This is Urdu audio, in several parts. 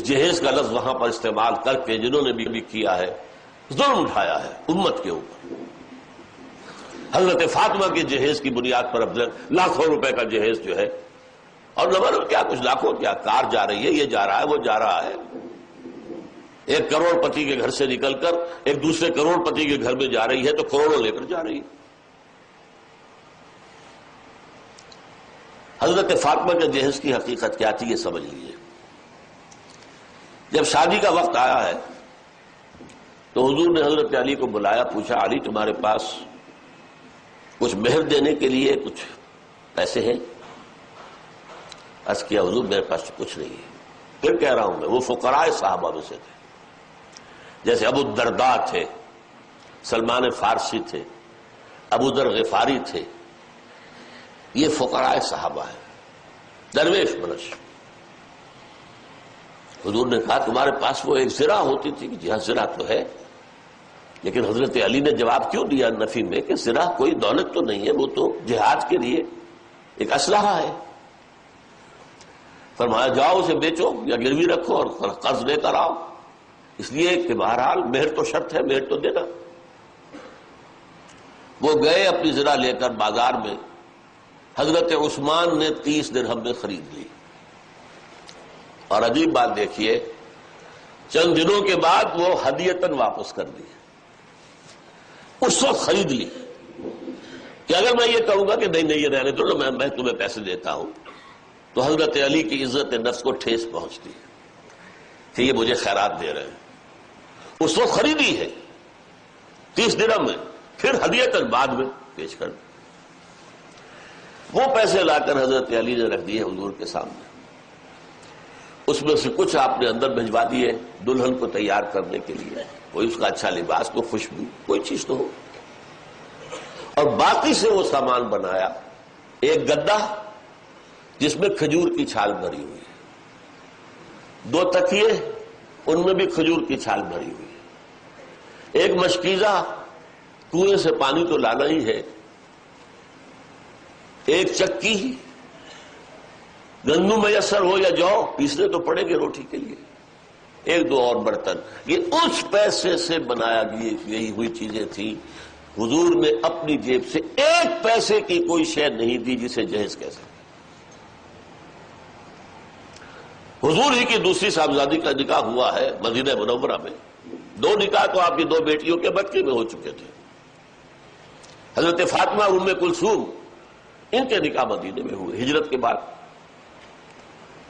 جہیز کا لفظ وہاں پر استعمال کر کے جنہوں نے بھی کیا ہے ظلم اٹھایا ہے امت کے اوپر. حضرت فاطمہ کے جہیز کی بنیاد پر اب لاکھوں روپے کا جہیز جو ہے، اور نہ معلوم کیا کچھ لاکھوں، کیا کار جا رہی ہے، یہ جا رہا ہے، وہ جا رہا ہے. ایک کروڑ پتی کے گھر سے نکل کر ایک دوسرے کروڑ پتی کے گھر میں جا رہی ہے تو کروڑوں لے کر جا رہی ہے. حضرت فاطمہ کے جہیز کی حقیقت کیا تھی یہ سمجھ لیجیے. جب شادی کا وقت آیا ہے تو حضور نے حضرت علی کو بلایا، پوچھا علی تمہارے پاس کچھ مہر دینے کے لیے کچھ پیسے ہیں؟ عرض کیا حضور میرے پاس کچھ نہیں ہے. پھر کہہ رہا ہوں میں وہ فقراء صحابہ میں سے تھے، جیسے ابو الدرداء تھے، سلمان فارسی تھے، ابو ذر غفاری تھے. یہ فقراء صحابہ ہیں، درویش منش. حضور نے کہا تمہارے پاس وہ ایک زرہ ہوتی تھی. کہ جی ہاں زرہ تو ہے. لیکن حضرت علی نے جواب کیوں دیا نفی میں کہ زرہ کوئی دولت تو نہیں ہے، وہ تو جہاد کے لیے ایک اسلحہ ہے. فرمایا جاؤ اسے بیچو یا گروی رکھو اور قرض لے کر آؤ. اس لیے کہ بہرحال مہر تو شرط ہے، مہر تو دینا. وہ گئے اپنی زرہ لے کر بازار میں. حضرت عثمان نے 30 درہم میں خرید لی. اور عجیب بات دیکھیے، چند دنوں کے بعد وہ ہدیتاً واپس کر دی. اس وقت خرید لی کہ اگر میں یہ کہوں گا کہ نہیں یہ رہنے دو، میں تمہیں پیسے دیتا ہوں، تو حضرت علی کی عزت نفس کو ٹھیس پہنچتی ہے کہ یہ مجھے خیرات دے رہے ہیں. اس وقت خریدی ہے 30 درہم میں، پھر ہدیتاً بعد میں پیش کر دی. وہ پیسے لا کر حضرت علی نے رکھ دیے حضور کے سامنے. اس میں سے کچھ آپ نے اندر بھجوا دیے دلہن کو تیار کرنے کے لیے، کوئی اس کا اچھا لباس، کوئی خوشبو، کوئی چیز تو ہو. اور باقی سے وہ سامان بنایا. ایک گدا جس میں کھجور کی چھال بھری ہوئی ہے، 2 تکیے ان میں بھی کھجور کی چھال بھری ہوئی ہے، ایک مشکیزہ کنویں سے پانی تو لانا ہی ہے، ایک چکی گندم میسر ہو یا جو پیسنے تو پڑے گے روٹی کے لیے، 1-2 اور برتن. یہ اس پیسے سے بنایا گئی ہوئی چیزیں تھیں. حضور نے اپنی جیب سے 1 پیسے کی کوئی شے نہیں دی جسے جہیز کہہ سکتے. حضور ہی کی دوسری صاحبزادی کا نکاح ہوا ہے مدینہ منورہ میں. 2 نکاح تو آپ کی 2 بیٹیوں کے بچے میں ہو چکے تھے. حضرت فاطمہ اور ام کلثوم ان کے نکاح مدینے میں ہوئے ہجرت کے بعد.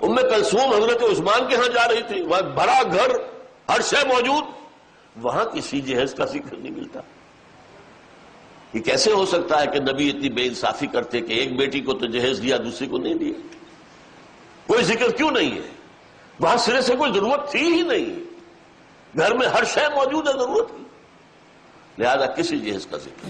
ام کلثوم حضرت عثمان کے ہاں جا رہی تھی، وہاں بڑا گھر، ہر شے موجود، وہاں کسی جہیز کا ذکر نہیں ملتا. یہ کیسے ہو سکتا ہے کہ نبی اتنی بے انصافی کرتے کہ ایک بیٹی کو تو جہیز دیا دوسری کو نہیں دیا؟ کوئی ذکر کیوں نہیں ہے؟ وہاں سرے سے کوئی ضرورت تھی ہی نہیں. گھر میں ہر شے موجود ہے ضرورت کی، لہذا کسی جہیز کا ذکر.